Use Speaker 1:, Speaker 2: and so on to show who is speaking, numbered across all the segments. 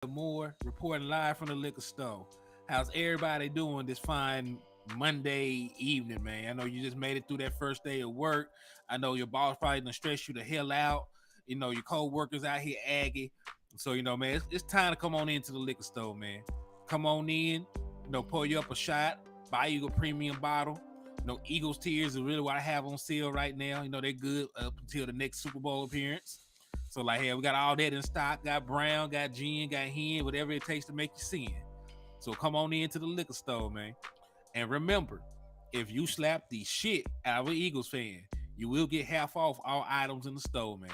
Speaker 1: Hennythemoor, reporting live from the liquor store. How's everybody doing this fine Monday evening, man? I know you just made it through that first day of work. I know your boss probably gonna stress you the hell out. You know, your co-workers out here aggy. So, man, it's time to come on into the liquor store, man. Come on in, pour you up a shot, buy you a premium bottle. Eagles tears is really what I have on sale right now. They're good up until the next Super Bowl appearance. So like, hey, we got all that in stock. Got brown, got gin, got hen, whatever it takes to make you sin. So come on into the liquor store, man. And remember, if you slap the shit out of an Eagles fan, you will get half off all items in the store, man.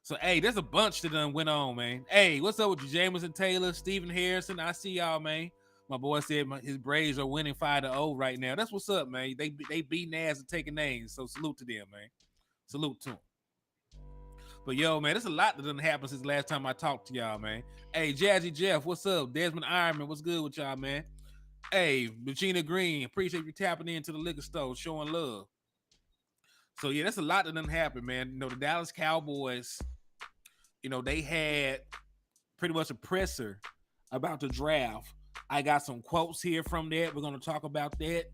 Speaker 1: So hey, there's a bunch that done went on, man. Hey, what's up with you, Jameson Taylor, Stephen Harrison? I see y'all, man. My boy said his Braves are winning 5-0 right now. That's what's up, man. They beating ass and taking names. So salute to them, man. Salute to them. But yo, man, there's a lot that done happened since the last time I talked to y'all, man. Hey, Jazzy Jeff, what's up? Desmond Ironman, what's good with y'all, man? Hey, Regina Green, appreciate you tapping into the liquor store, showing love. So yeah, that's a lot that done happened, man. The Dallas Cowboys, they had pretty much a presser about the draft. I got some quotes here from that. We're gonna talk about that.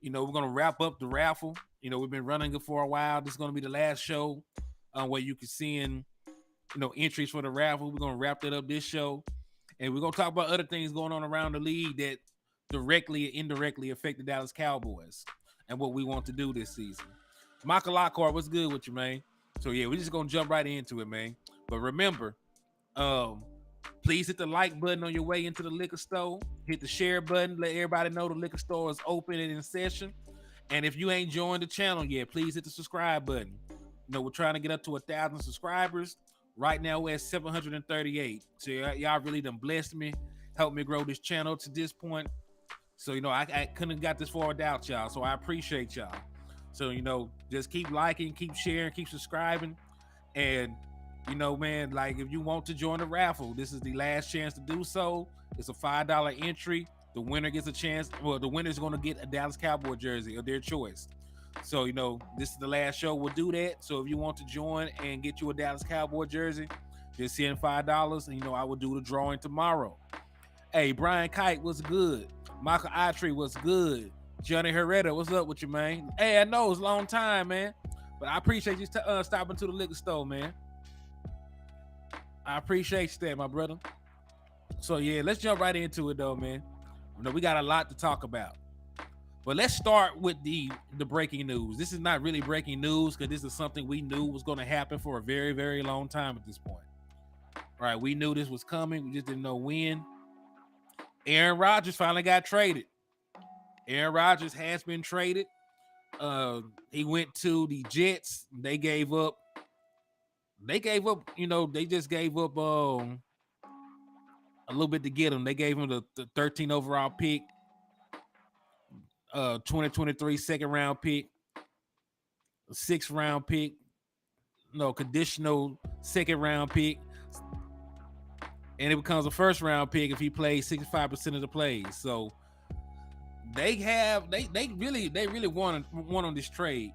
Speaker 1: We're gonna wrap up the raffle. We've been running it for a while. This is gonna be the last show where you can send, entries for the raffle. We're gonna wrap that up this show, and we're gonna talk about other things going on around the league that directly or indirectly affect the Dallas Cowboys and what we want to do this season. Michael Lockhart, what's good with you, man? So yeah, we're just gonna jump right into it, man. But remember, please hit the like button on your way into the liquor store. Hit the share button. Let everybody know the liquor store is open and in session. And if you ain't joined the channel yet, please hit the subscribe button. We're trying to get up to 1,000 subscribers. Right now, we're at 738. So y'all really done blessed me, helped me grow this channel to this point. So, I couldn't have got this far without y'all. So I appreciate y'all. So, just keep liking, keep sharing, keep subscribing. And man, like if you want to join the raffle, this is the last chance to do so. It's a $5 entry. The winner gets a chance. Well, the winner is going to get a Dallas Cowboy jersey of their choice. So, this is the last show. We'll do that. So if you want to join and get you a Dallas Cowboy jersey, just send $5 and, I will do the drawing tomorrow. Hey, Brian Kite, what's good? Michael Itree, what's good? Johnny Herrera, what's up with you, man? Hey, I know it's a long time, man. But I appreciate you stopping to the liquor store, man. I appreciate that, my brother. So yeah, let's jump right into it though, man. We got a lot to talk about. But let's start with the breaking news. This is not really breaking news because this is something we knew was going to happen for a very, very long time at this point. All right, we knew this was coming. We just didn't know when. Aaron Rodgers finally got traded. Aaron Rodgers has been traded. He went to the Jets. They gave up, they just gave up a little bit to get him. They gave him the 13 overall pick, 2023 second round pick, a 6th round pick, conditional second round pick, and it becomes a 1st round pick if he plays 65% of the plays. So they really won on this trade,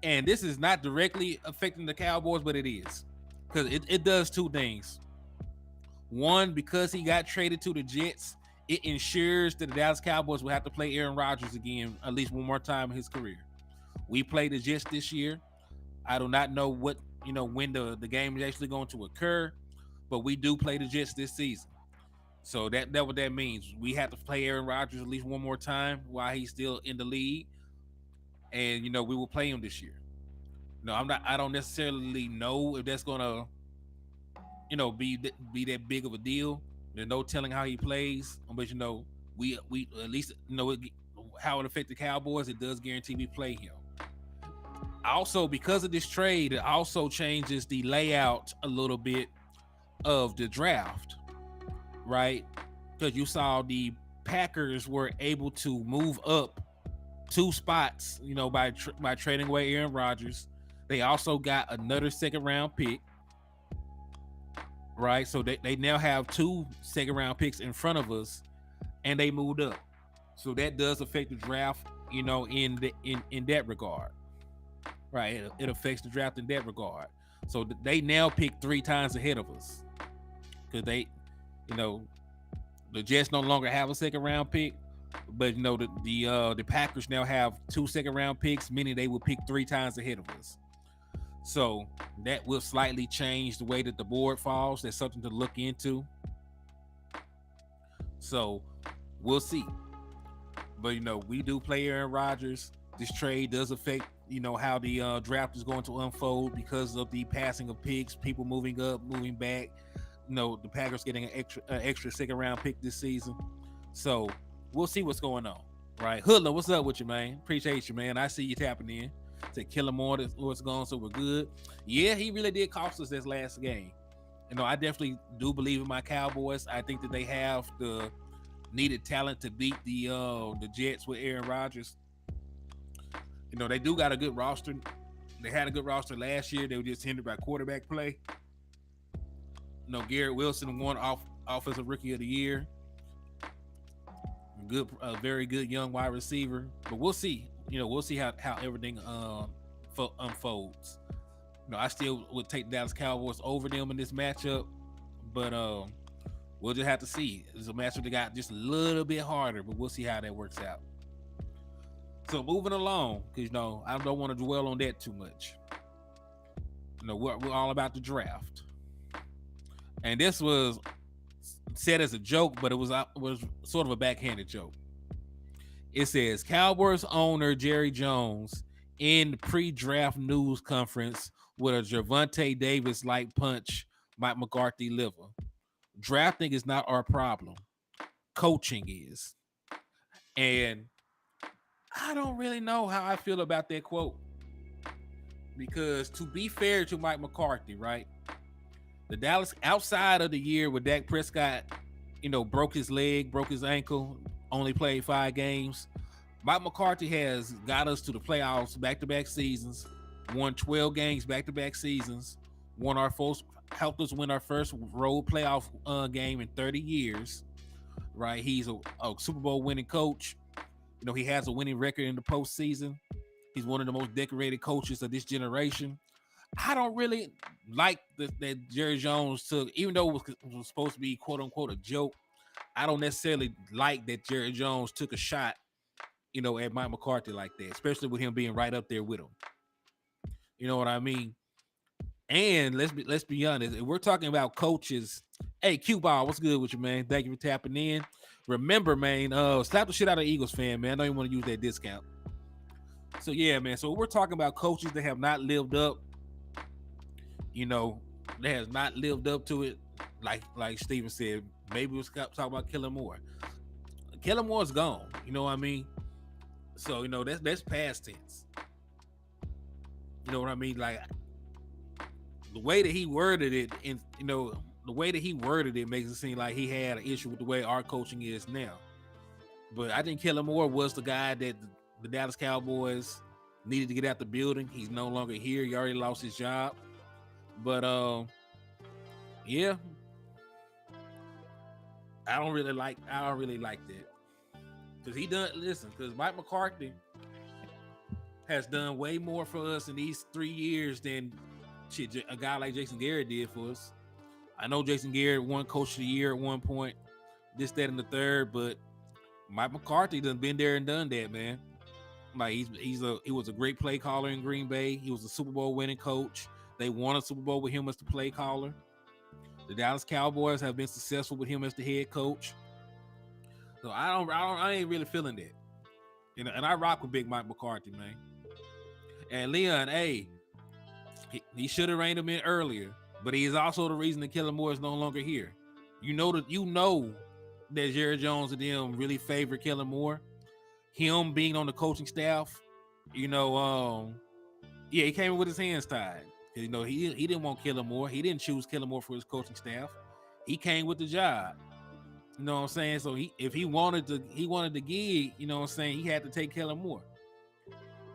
Speaker 1: and this is not directly affecting the Cowboys, but it is because it does two things. One, because he got traded to the Jets, it ensures that the Dallas Cowboys will have to play Aaron Rodgers again at least one more time in his career. We played the Jets this year. I do not know what when the game is actually going to occur, but we do play the Jets this season. So that what that means. We have to play Aaron Rodgers at least one more time while he's still in the league, and we will play him this year. I don't necessarily know if that's gonna be that big of a deal. There's no telling how he plays, but we at least how it affects the Cowboys. It does guarantee we play him. Also, because of this trade, it also changes the layout a little bit of the draft, right? Because you saw the Packers were able to move up 2 spots, by trading away Aaron Rodgers. They also got another 2nd round pick, right? So they now have 2 2nd round picks in front of us, and they moved up. So that does affect the draft, in that regard, right? It affects the draft in that regard. So they now pick 3 times ahead of us because You know, the Jets no longer have a second round pick, but the Packers now have 2 second round picks, meaning they will pick 3 times ahead of us. So that will slightly change the way that the board falls. That's something to look into. So we'll see. But we do play Aaron Rodgers. This trade does affect how the draft is going to unfold because of the passing of picks, people moving up, moving back. The Packers getting an extra second round pick this season. So we'll see what's going on. Right, Hoodlum, what's up with you, man? Appreciate you, man. I see you tapping in. Say Killamore, what's going, so we're good. Yeah, he really did cost us this last game. I definitely do believe in my Cowboys. I think that they have the needed talent to beat the Jets with Aaron Rodgers. They do got a good roster. They had a good roster last year. They were just hindered by quarterback play. Garrett Wilson won offensive rookie of the year. Good, very good young wide receiver. But we'll see. We'll see how everything unfolds. I still would take the Dallas Cowboys over them in this matchup, but we'll just have to see. It's a matchup that got just a little bit harder, but we'll see how that works out. So moving along, because I don't want to dwell on that too much. We're all about the draft, and this was said as a joke, but it was sort of a backhanded joke. It says Cowboys owner Jerry Jones in pre-draft news conference with a Gervonta Davis-like punch Mike McCarthy liver. Drafting is not our problem. Coaching is. And I don't really know how I feel about that quote. Because to be fair to Mike McCarthy, right? The Dallas, outside of the year where Dak Prescott, broke his leg, broke his ankle, only played 5 games. Mike McCarthy has got us to the playoffs back-to-back seasons, won 12 games back-to-back seasons, helped us win our first road playoff game in 30 years, right? He's a Super Bowl winning coach. He has a winning record in the postseason. He's one of the most decorated coaches of this generation. I don't really like that Jerry Jones took, even though it was supposed to be quote unquote a joke. I don't necessarily like that Jerry Jones took a shot, at Mike McCarthy like that, especially with him being right up there with him. You know what I mean? And let's be honest, if we're talking about coaches. Hey, Q-Ball, what's good with you, man? Thank you for tapping in. Remember, man, slap the shit out of Eagles fan, man. I don't even want to use that discount. So yeah, man. So we're talking about coaches that have not lived up. That has not lived up to it. Like Steven said, maybe we'll talk about Killamore. Killamore's gone. You know what I mean? So that's past tense. You know what I mean? Like the way that he worded it, and the way that he worded it makes it seem like he had an issue with the way our coaching is now. But I think Killamore was the guy that the Dallas Cowboys needed to get out the building. He's no longer here. He already lost his job. But yeah, I don't really like that. Because Mike McCarthy has done way more for us in these 3 years than a guy like Jason Garrett did for us. I know Jason Garrett won Coach of the Year at one point, this, that, and the third, but Mike McCarthy done been there and done that, man. Like he was a great play caller in Green Bay. He was a Super Bowl winning coach. They won a Super Bowl with him as the play caller. The Dallas Cowboys have been successful with him as the head coach. So I ain't really feeling that. And I rock with Big Mike McCarthy, man. And Leon, hey, he should have reined him in earlier, but he is also the reason that Killamore is no longer here. You know that Jerry Jones and them really favor Killamore. Him being on the coaching staff, he came in with his hands tied. He didn't want Killamore. He didn't choose Killamore for his coaching staff. He came with the job. You know what I'm saying? So if he wanted the gig, you know what I'm saying, he had to take Killamore.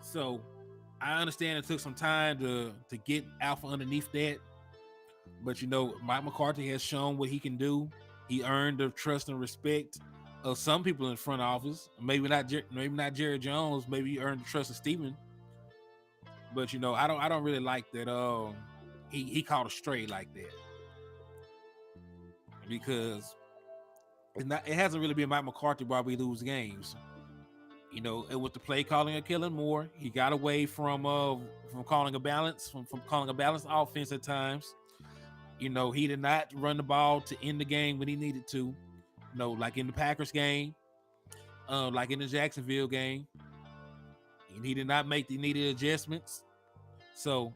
Speaker 1: So I understand it took some time to get Alpha underneath that. But Mike McCarthy has shown what he can do. He earned the trust and respect of some people in the front office. Maybe not Jerry Jones. Maybe he earned the trust of Steven. But I don't really like that. He called a stray like that, because It hasn't really been Mike McCarthy why we lose games. You know, it was the play calling of Kellen Moore. He got away from calling a balance, from calling a balanced offense at times. You know, he did not run the ball to end the game when he needed to. You know, like in the Packers game, like in the Jacksonville game. And he did not make the needed adjustments. So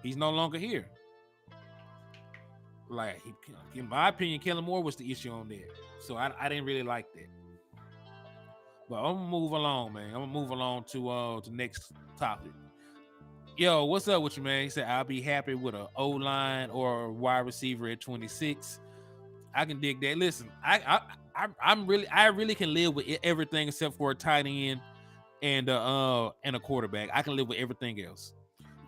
Speaker 1: he's no longer here. Like, in my opinion, Kellen Moore was the issue on there. So I didn't really like that. But I'm gonna move along, man. I'm gonna move along to the next topic. Yo, what's up with you, man? He said I'll be happy with an O-line or a wide receiver at 26. I can dig that. Listen, I really can live with everything except for a tight end and a quarterback. I can live with everything else.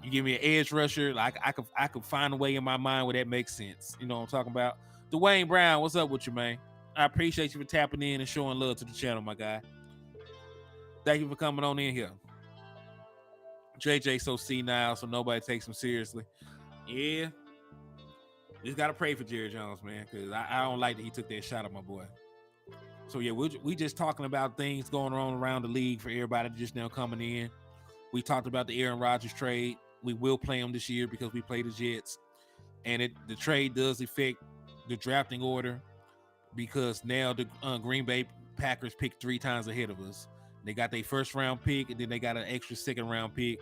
Speaker 1: You give me an edge rusher, like I could find a way in my mind where that makes sense. You know what I'm talking about? Dwayne Brown, what's up with you, man? I appreciate you for tapping in and showing love to the channel, my guy. Thank you for coming on in here. JJ so senile, so nobody takes him seriously. Yeah. Just gotta pray for Jerry Jones, man, because I don't like that he took that shot at my boy. So yeah, we just talking about things going on around the league for everybody just now coming in. We talked about the Aaron Rodgers trade. We will play him this year because we play the Jets, and the trade does affect the drafting order because now the Green Bay Packers picked 3 times ahead of us. They got their first round pick, and then they got an extra second round pick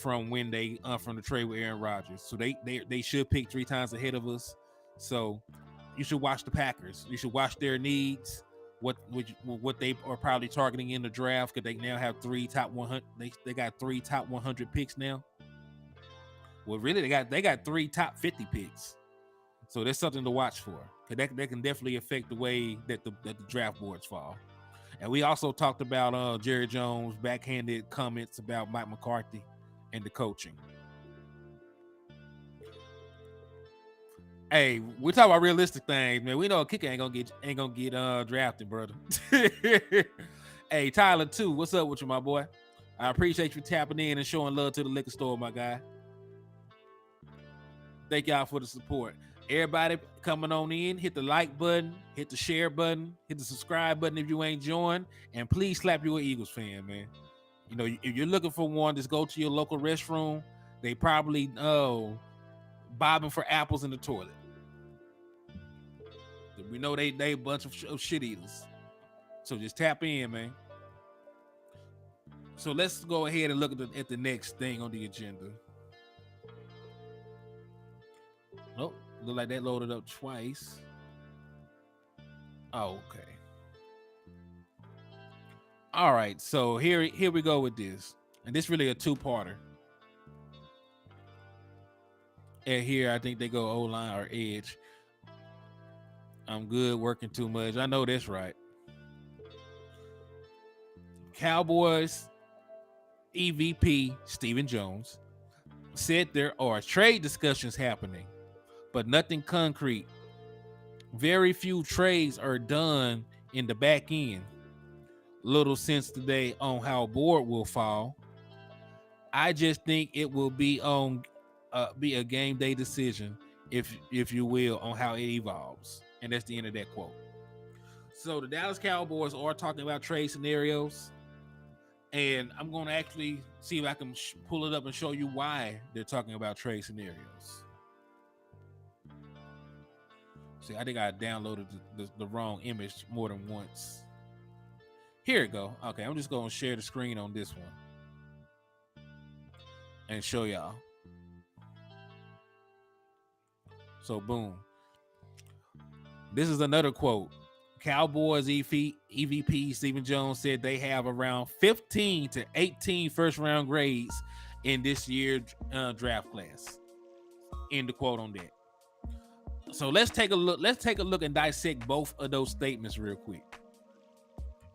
Speaker 1: from when they from the trade with Aaron Rodgers. So they should pick 3 times ahead of us. So you should watch the Packers. You should watch their needs, what they are probably targeting in the draft, because they now have 3 top 100. They got 3 top 100 picks now. Well, really, they got 3 top 50 picks. So there's something to watch for, because that can definitely affect the way that the draft boards fall. And we also talked about Jerry Jones' backhanded comments about Mike McCarthy and the coaching. Hey, we're talking about realistic things, man. We know a kicker ain't gonna get drafted, brother. Hey, Tyler, too. What's up with you, my boy? I appreciate you tapping in and showing love to the liquor store, my guy. Thank y'all for the support. Everybody coming on in, hit the like button, hit the share button, hit the subscribe button if you ain't joined, and please slap you an Eagles fan, man. You know, if you're looking for one, just go to your local restroom. They probably bobbing for apples in the toilet. We know they a bunch of shit eaters. So just tap in, man. So let's go ahead and look at the next thing on the agenda. Nope. Look like that loaded up twice. Oh, okay. All right, so here we go with this. And this really a 2-parter. And here I think they go O-line or edge. I'm good working too much. I know that's right. Cowboys EVP Stephen Jones said there are trade discussions happening, but nothing concrete. Very few trades are done in the back end. Little sense today on how a board will fall. I just think it will be a game day decision, if you will, on how it evolves. And that's the end of that quote. So the Dallas Cowboys are talking about trade scenarios, and I'm going to actually see if I can pull it up and show you why they're talking about trade scenarios. See, I think I downloaded the wrong image more than once. Here we go. Okay, I'm just going to share the screen on this one and show y'all. So, boom. This is another quote. Cowboys EVP Stephen Jones said they have around 15 to 18 first-round grades in this year's draft class. End the quote on that. So let's take a look and dissect both of those statements real quick.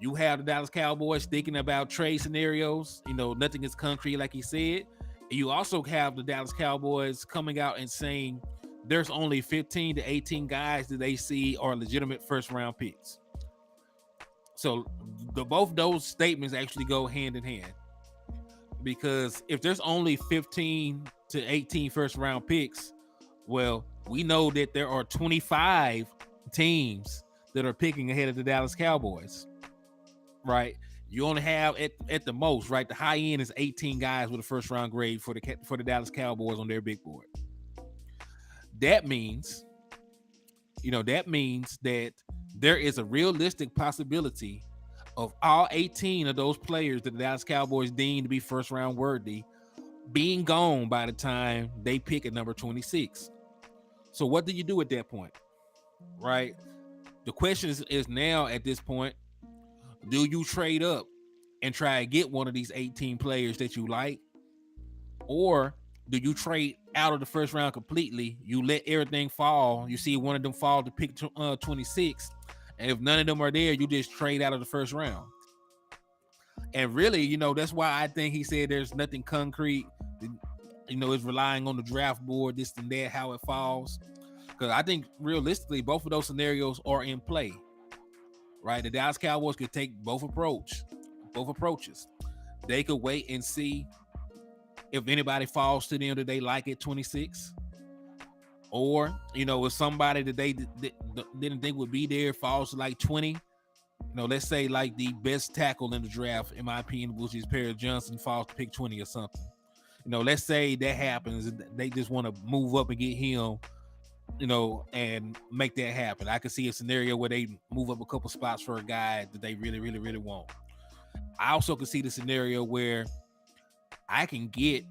Speaker 1: You have the Dallas Cowboys thinking about trade scenarios. You know, nothing is concrete, like he said. And you also have the Dallas Cowboys coming out and saying there's only 15 to 18 guys that they see are legitimate first-round picks. So both those statements actually go hand in hand. Because if there's only 15 to 18 first-round picks, well, we know that there are 25 teams that are picking ahead of the Dallas Cowboys, right? You only have at the most, right? The high end is 18 guys with a first round grade for the Dallas Cowboys on their big board. That means, that there is a realistic possibility of all 18 of those players that the Dallas Cowboys deem to be first round worthy being gone by the time they pick at number 26. So what do you do at that point, right? The question is now at this point, do you trade up and try to get one of these 18 players that you like? Or do you trade out of the first round completely? You let everything fall. You see one of them fall to pick 26. And if none of them are there, you just trade out of the first round. And really, that's why I think he said there's nothing concrete. It's relying on the draft board, this and that, how it falls. Because I think realistically, both of those scenarios are in play. Right? The Dallas Cowboys could take both approaches. They could wait and see if anybody falls to them that they like at 26. Or, if somebody that they didn't think would be there falls to like 20. Let's say like the best tackle in the draft, in my opinion, which is Perry Johnson, falls to pick 20 or something. Let's say that happens. They just want to move up and get him, and make that happen. I could see a scenario where they move up a couple spots for a guy that they really, really, really want. I also could see the scenario where I can get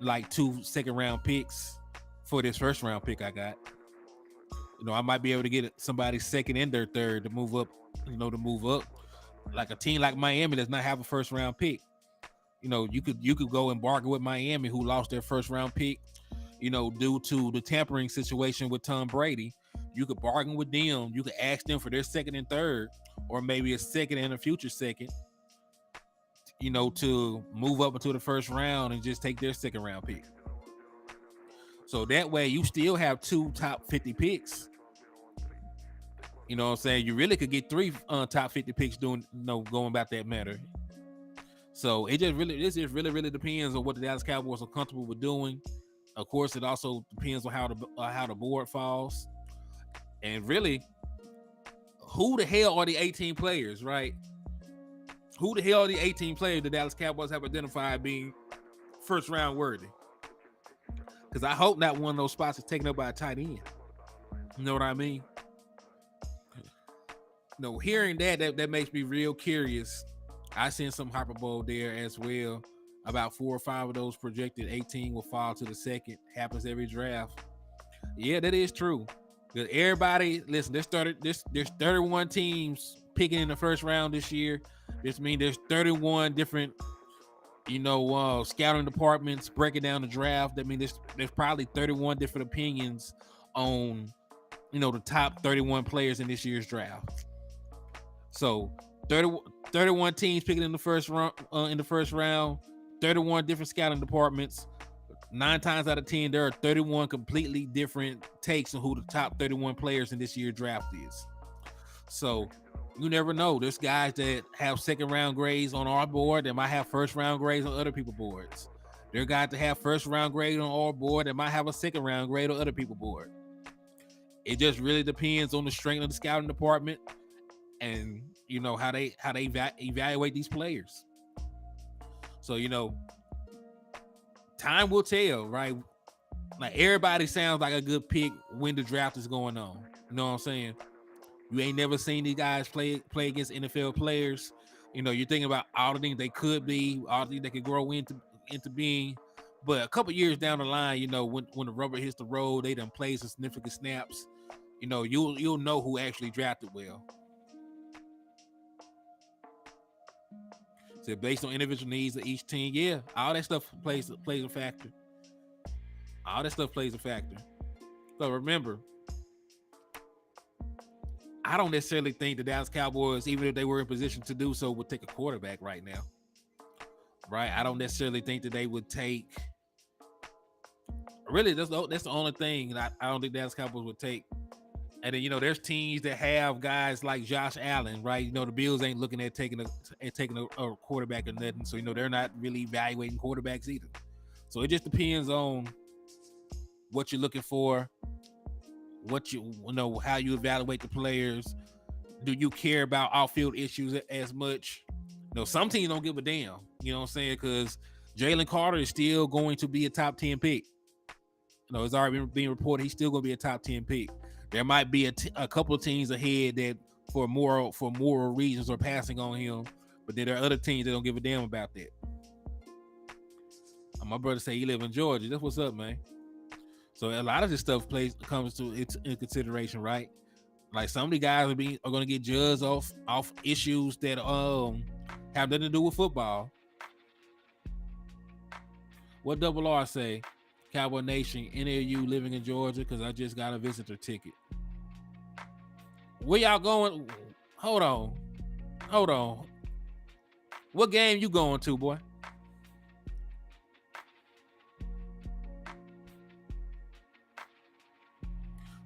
Speaker 1: like 2 second round picks for this first round pick I got. I might be able to get somebody second and their third to move up, Like a team like Miami does not have a first round pick. You could go and bargain with Miami, who lost their first round pick, due to the tampering situation with Tom Brady. You could bargain with them. You could ask them for their second and third, or maybe a second and a future second, to move up into the first round and just take their second round pick. So that way you still have 2 top 50 picks. You know what I'm saying? You really could get 3 top 50 picks going about that matter. So it just really depends on what the Dallas Cowboys are comfortable with doing. Of course, it also depends on how the board falls, and really, who the hell are the 18 players, right? Who the hell are the 18 players the Dallas Cowboys have identified being first round worthy? Because I hope not one of those spots is taken up by a tight end. You know what I mean? Hearing that makes me real curious. I seen some hyperbole there as well. About 4 or 5 of those projected 18 will fall to the second. Happens every draft. Yeah, that is true. Because everybody, listen, there's 31 teams picking in the first round this year. This means there's 31 different, scouting departments breaking down the draft. That means there's probably 31 different opinions on, the top 31 players in this year's draft. So 31 teams picking in the first round, 31 different scouting departments. 9 times out of 10, there are 31 completely different takes on who the top 31 players in this year's draft is. So you never know. There's guys that have second round grades on our board that might have first round grades on other people's boards. There are guys that have first round grade on our board that might have a second round grade on other people's board. It just really depends on the strength of the scouting department and how they evaluate these players. So time will tell, right? Like everybody sounds like a good pick when the draft is going on. You know what I'm saying? You ain't never seen these guys play against NFL players. You're thinking about all the things they could be, all the things they could grow into being. But a couple years down the line, when the rubber hits the road, they done play some significant snaps. You'll know who actually drafted well. So based on individual needs of each team, yeah, all that stuff plays a factor. All that stuff plays a factor. So remember, I don't necessarily think the Dallas Cowboys, even if they were in position to do so, would take a quarterback right now. Right? I don't necessarily think that they would take. Really, that's the only thing that I don't think Dallas Cowboys would take. And then there's teams that have guys like Josh Allen, right? The Bills ain't looking at taking a quarterback or nothing, so they're not really evaluating quarterbacks either. So it just depends on what you're looking for, what how you evaluate the players, do you care about off-field issues as much? No, some teams don't give a damn. You know what I'm saying? Because Jalen Carter is still going to be a top 10 pick. It's already being reported he's still going to be a top 10 pick. There might be a couple of teams ahead that for moral reasons are passing on him, but then there are other teams that don't give a damn about that. My brother say he live in Georgia. That's what's up, man. So a lot of this stuff comes to it's in consideration, right? Like some of the guys are going to get judged off issues that have nothing to do with football. What Double R say? Cowboy Nation, any of you living in Georgia? Because I just got a visitor ticket. Where y'all going? Hold on. What game you going to, boy?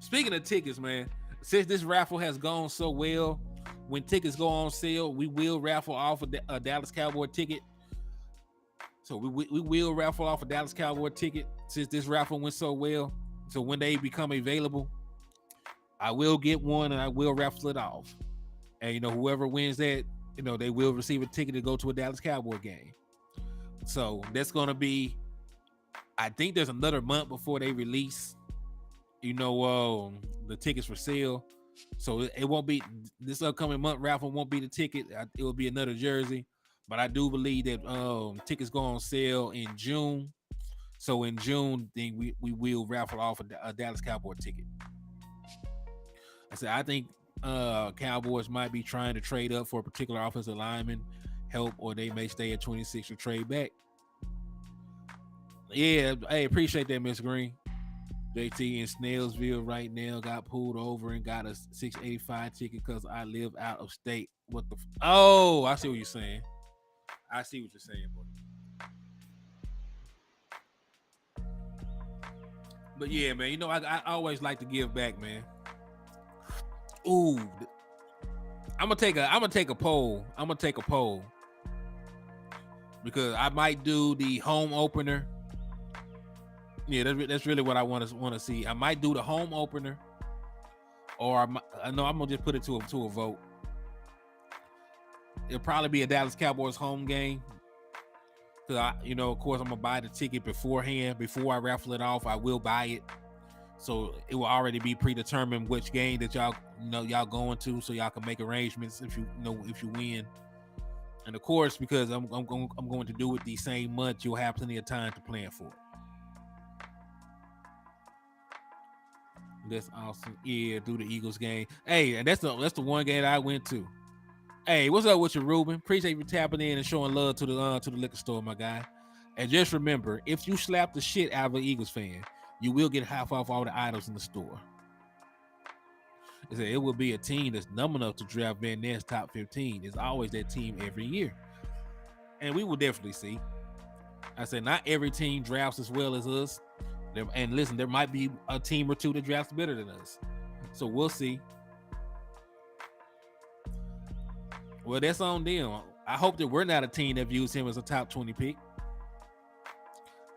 Speaker 1: Speaking of tickets, man, since this raffle has gone so well, when tickets go on sale, we will raffle off a Dallas Cowboy ticket. So we will raffle off a Dallas Cowboy ticket since this raffle went so well. So when they become available, I will get one and I will raffle it off. And, whoever wins that, they will receive a ticket to go to a Dallas Cowboy game. So that's going to be, I think there's another month before they release, the tickets for sale. So it won't be, this upcoming month raffle won't be the ticket. It will be another jersey. But I do believe that tickets go on sale in June. So in June, then we will raffle off a Dallas Cowboy ticket. I think Cowboys might be trying to trade up for a particular offensive lineman help, or they may stay at 26 or trade back. Yeah, hey, appreciate that, Miss Green. JT in Snellsville right now got pulled over and got a $685 ticket because I live out of state. What the? Oh, I see what you're saying. Boy. But yeah, man, I always like to give back, man. Ooh, I'm gonna take a poll. Because I might do the home opener. Yeah, that's really what I want to see. I might do the home opener, or I know I'm gonna just put it to a vote. It'll probably be a Dallas Cowboys home game. Cause of course, I'm gonna buy the ticket beforehand. Before I raffle it off, I will buy it, so it will already be predetermined which game that y'all going to, so y'all can make arrangements if you win. And of course, because I'm going to do it the same month, you'll have plenty of time to plan for it. That's awesome. Yeah, do the Eagles game. Hey, and that's the one game that I went to. Hey, what's up with you, Ruben? Appreciate you tapping in and showing love to the liquor store, my guy. And just remember, if you slap the shit out of an Eagles fan, you will get half off all the items in the store. It will be a team that's dumb enough to draft Van Ness top 15. There's always that team every year. And we will definitely see. I said, not every team drafts as well as us. And listen, there might be a team or two that drafts better than us. So we'll see. Well, that's on them. I hope that we're not a team that views him as a top 20 pick.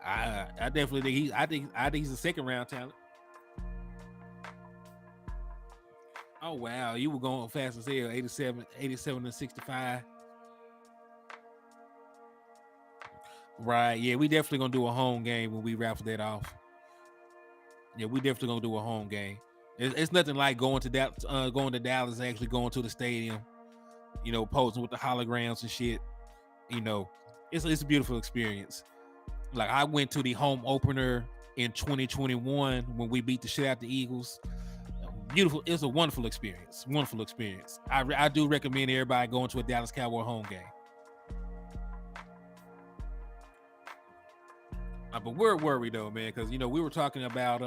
Speaker 1: I definitely think I think he's a second round talent. Oh wow, you were going fast as hell. 87 and 65. Right, yeah, we definitely gonna do a home game when we raffle that off. Yeah, we definitely gonna do a home game. It's nothing like going to Dallas and actually going to the stadium. Posing with the holograms and shit. It's a beautiful experience. Like I went to the home opener in 2021 when we beat the shit out the Eagles. Beautiful. It's a wonderful experience. I do recommend everybody going to a Dallas Cowboy home game. But we're worried though, man, because we were talking about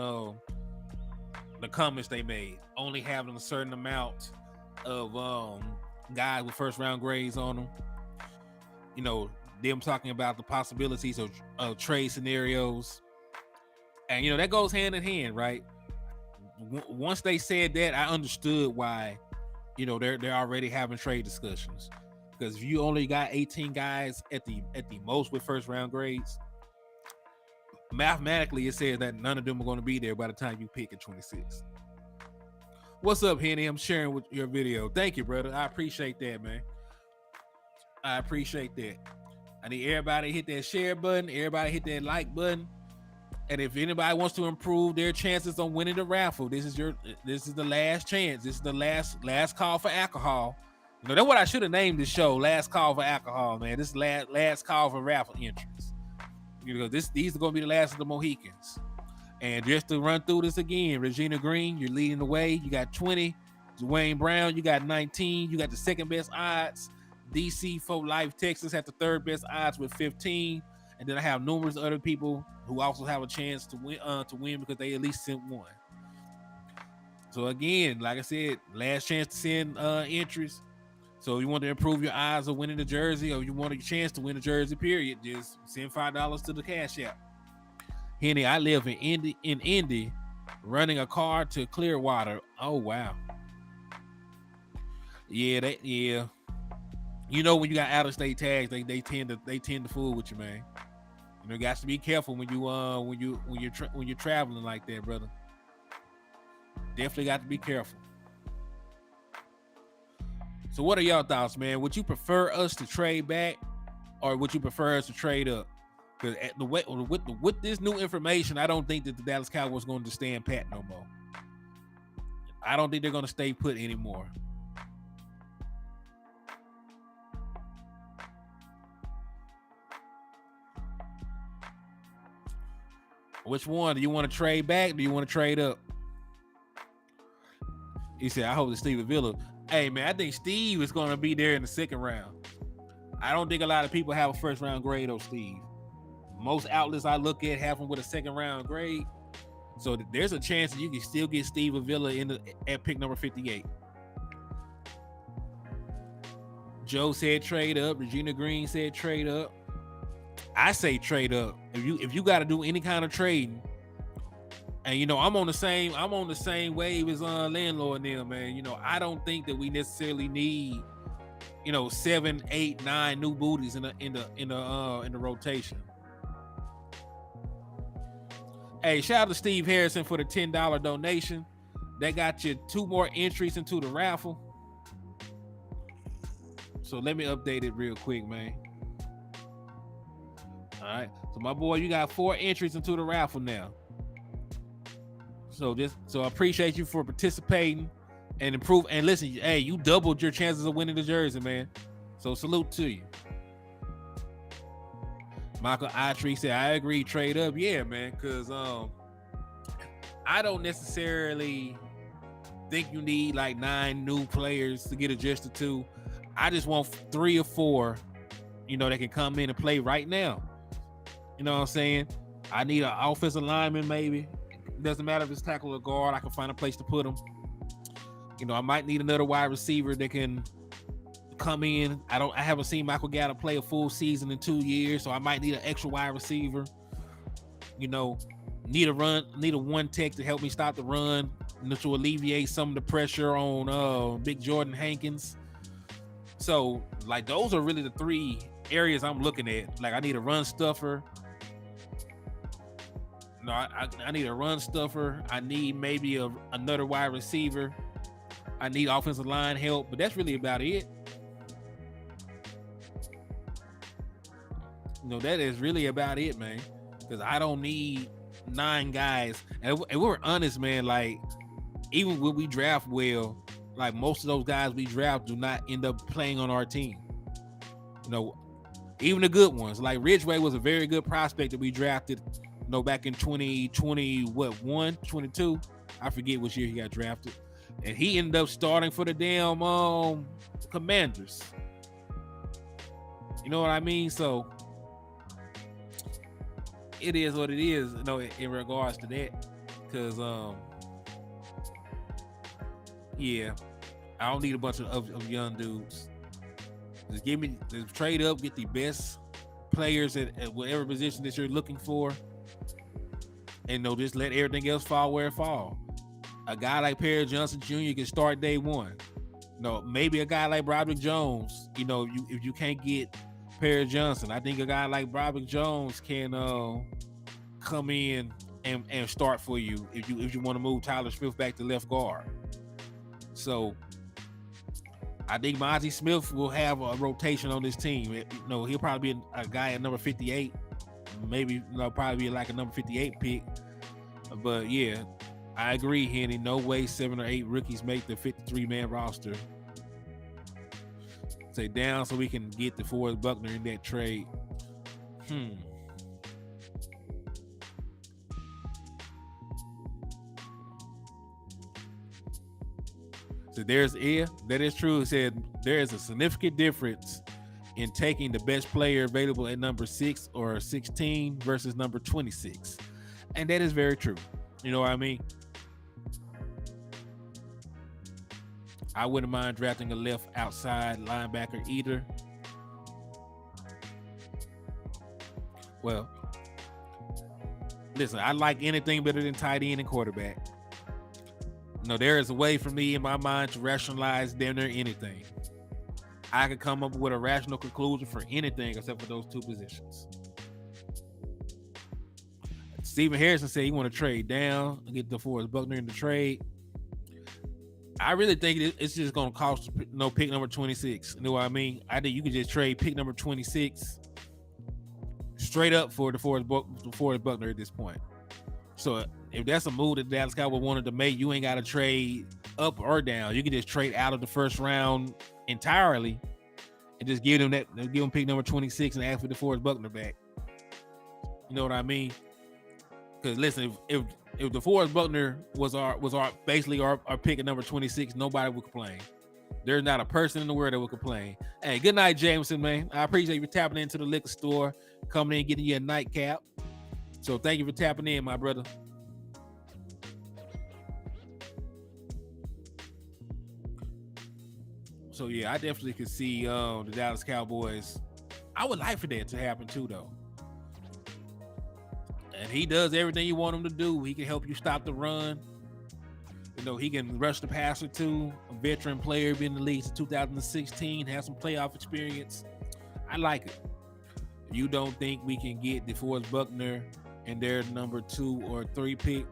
Speaker 1: the comments they made, only having a certain amount of guys with first round grades on them. Them talking about the possibilities of trade scenarios, and that goes hand in hand, right? Once they said that, I understood why they're already having trade discussions, because if you only got 18 guys at the most with first round grades, mathematically it says that none of them are going to be there by the time you pick at 26. What's up, Henny? I'm sharing with your video. Thank you, brother. I appreciate that, man. I appreciate that. I need everybody to hit that share button. Everybody hit that like button. And if anybody wants to improve their chances on winning the raffle, this is the last chance. This is the last call for alcohol. You know, that's what I should have named this show. Last call for alcohol, man. This is last call for raffle entries. You know, these are gonna be the last of the Mohicans. And just to run through this again, Regina Green, you're leading the way. You got 20. Dwayne Brown, you got 19. You got the second best odds. DC for Life Texas have the third best odds with 15. And then I have numerous other people who also have a chance to win because they at least sent one. So again, like I said, last chance to send entries. So you want to improve your odds of winning the jersey, or you want a chance to win the jersey, period, just send $5 to the Cash App. Henny, I live in Indy, running a car to Clearwater. Oh wow. Yeah. You know, when you got out of state tags, they tend to fool with you, man. You know, you got to be careful when you're traveling like that, brother. Definitely got to be careful. So, what are y'all thoughts, man? Would you prefer us to trade back, or would you prefer us to trade up? Because with this new information, I don't think that the Dallas Cowboys are going to stand pat no more. I don't think they're going to stay put anymore. Which one? Do you want to trade back? Do you want to trade up? He said, I hope that Steve Avila. Hey, man, I think Steve is going to be there in the second round. I don't think a lot of people have a first round grade on Steve. Most outlets I look at have him with a second round grade. So there's a chance that you can still get Steve Avila at pick number 58. Joe said trade up. Regina Green said trade up. I say trade up. If you got to do any kind of trading, and you know I'm on the same wave as Landlord and them, man. You know, I don't think that we necessarily need, 7, 8, 9 new booties in the rotation. Hey, shout out to Steve Harrison for the $10 donation. That got you 2 more entries into the raffle. So let me update it real quick, man. All right, so my boy, you got 4 entries into the raffle now. So I appreciate you for participating and improve. And listen, hey, you doubled your chances of winning the jersey, man. So salute to you. Michael Itree said, I agree, trade up. Yeah, man, because I don't necessarily think you need like 9 new players to get adjusted to. I just want 3 or 4, that can come in and play right now. You know what I'm saying? I need an offensive lineman, maybe. It doesn't matter if it's tackle or guard. I can find a place to put them. I might need another wide receiver that can come in. I haven't seen Michael Gallup play a full season in 2 years, so I might need an extra wide receiver. Need a one tech to help me stop the run, to alleviate some of the pressure on Big Jordan Hankins. So, like, those are really the 3 areas I'm looking at. Like, I need a run stuffer. No, I need a run stuffer. I need maybe another wide receiver. I need offensive line help, but that's really about it. That is really about it, man. Because I don't need 9 guys. And we're honest, man. Like, even when we draft well, like most of those guys we draft do not end up playing on our team. Even the good ones. Like Ridgeway was a very good prospect that we drafted. Back in 22, I forget which year he got drafted, and he ended up starting for the damn Commanders. You know what I mean? So it is what it is, in regards to that. Because I don't need a bunch of young dudes. Just trade up, get the best players at whatever position that you're looking for. And just let everything else fall where it fall. A guy like Perry Johnson Jr. can start day one. Maybe a guy like Broderick Jones. If you can't get Perry Johnson, I think a guy like Broderick Jones can come in and start for you if you want to move Tyler Smith back to left guard. So I think Mozzie Smith will have a rotation on this team. He'll probably be a guy at number 58, maybe probably be like a number 58 pick. But yeah, I agree, Henny. No way 7 or 8 rookies make the 53-man roster. Say down so we can get DeForest Buckner in that trade. So that is true. It said there is a significant difference in taking the best player available at number 6 or 16 versus number 26. And that is very true. You know what I mean? I wouldn't mind drafting a left outside linebacker either. Well, listen, I like anything better than tight end and quarterback. There is a way for me in my mind to rationalize damn near anything. I could come up with a rational conclusion for anything except for those 2 positions. Stephen Harrison said he want to trade down and get DeForest Buckner in the trade. I really think it's just going to cost pick number 26. You know what I mean? I think you could just trade pick number 26 straight up for DeForest Buckner at this point. So if that's a move that Dallas Cowboys wanted to make, you ain't got to trade up or down. You can just trade out of the first round entirely and just give them pick number 26 and ask for DeForest Buckner back. You know what I mean? Because listen, if DeForest Buckner was our pick at number 26, nobody would complain. There's not a person in the world that would complain. Hey, good night, Jameson, man. I appreciate you tapping into the liquor store, coming in, getting you a nightcap. So thank you for tapping in, my brother. So yeah, I definitely could see the Dallas Cowboys. I would like for that to happen too, though. And he does everything you want him to do. He can help you stop the run. He can rush the passer too. A veteran player, been in the league since 2016, has some playoff experience. I like it. You don't think we can get DeForest Buckner and their number 2 or 3 pick?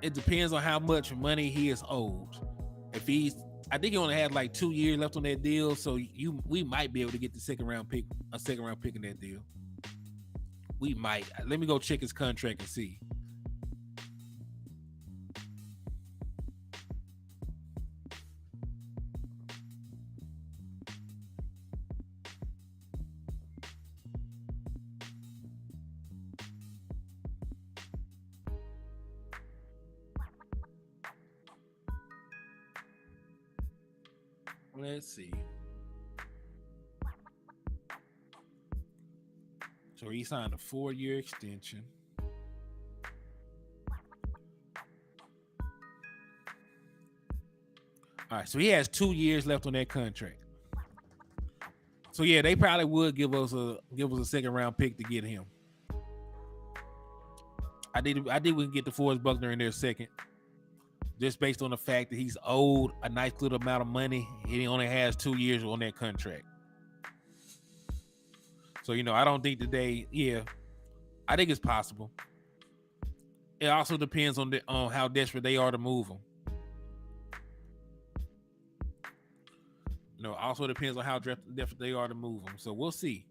Speaker 1: It depends on how much money he is owed. I think he only had like 2 years left on that deal, so we might be able to get the second round pick in that deal. We might. Let me go check his contract and see. Let's see. So he signed a 4-year extension. All right, so he has 2 years left on that contract. So yeah, they probably would give us a second round pick to get him. I think we can get DeForest Buckner in there second, just based on the fact that he's owed a nice little amount of money. He only has 2 years on that contract. So, I don't think I think it's possible. It also depends on how desperate they are to move him. Also depends on how desperate they are to move him. So we'll see.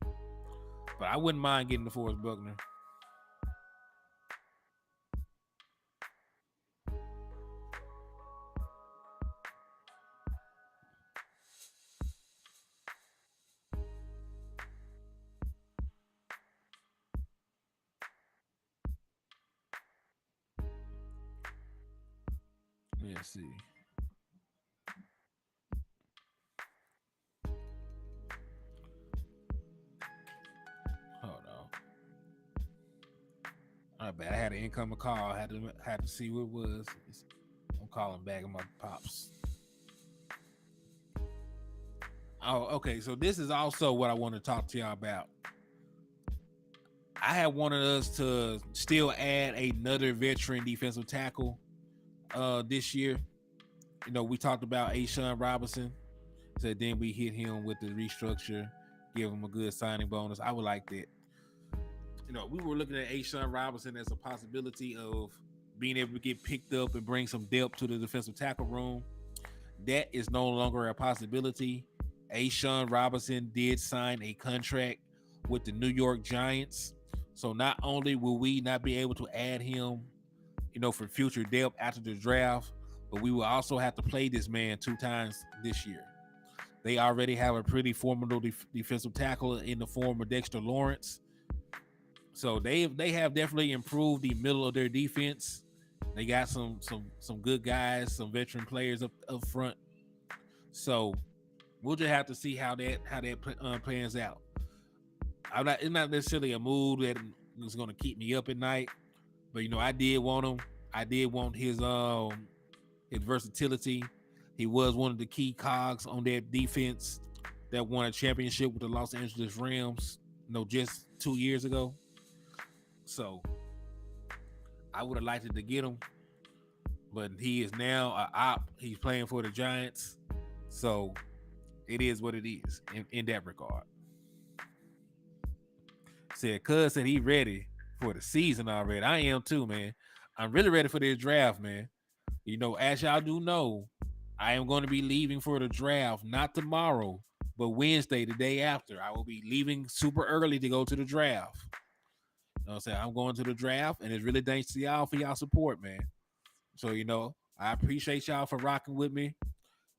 Speaker 1: But I wouldn't mind getting DeForest Buckner. Let's see. Hold on. I bet I had an incoming call. I had to see what it was. I'm calling back on my pops. Oh, okay. So this is also what I want to talk to y'all about. I had wanted us to still add another veteran defensive tackle this year. We talked about A'Shawn Robinson. So then we hit him with the restructure, give him a good signing bonus. I would like that. We were looking at A'Shawn Robinson as a possibility of being able to get picked up and bring some depth to the defensive tackle room. That is no longer a possibility. A'Shawn Robinson did sign a contract with the New York Giants. So not only will we not be able to add him, for future depth after the draft, but we will also have to play this man 2 times this year. They already have a pretty formidable defensive tackle in the form of Dexter Lawrence. So they have definitely improved the middle of their defense. They got some good guys, some veteran players up front. So we'll just have to see how that plans out. It's not necessarily a move that is going to keep me up at night, but I did want him. I did want his versatility. He was one of the key cogs on that defense that won a championship with the Los Angeles Rams, just 2 years ago. So I would have liked to get him, but he is now an op. He's playing for the Giants. So it is what it is in that regard. Cuz said he ready for the season already. I am too, man. I'm really ready for this draft, man. As y'all do know, I am going to be leaving for the draft, not tomorrow, but Wednesday, the day after. I will be leaving super early to go to the draft. You know what I'm saying? I'm going to the draft, and it's really thanks to y'all for y'all support, man. So, I appreciate y'all for rocking with me,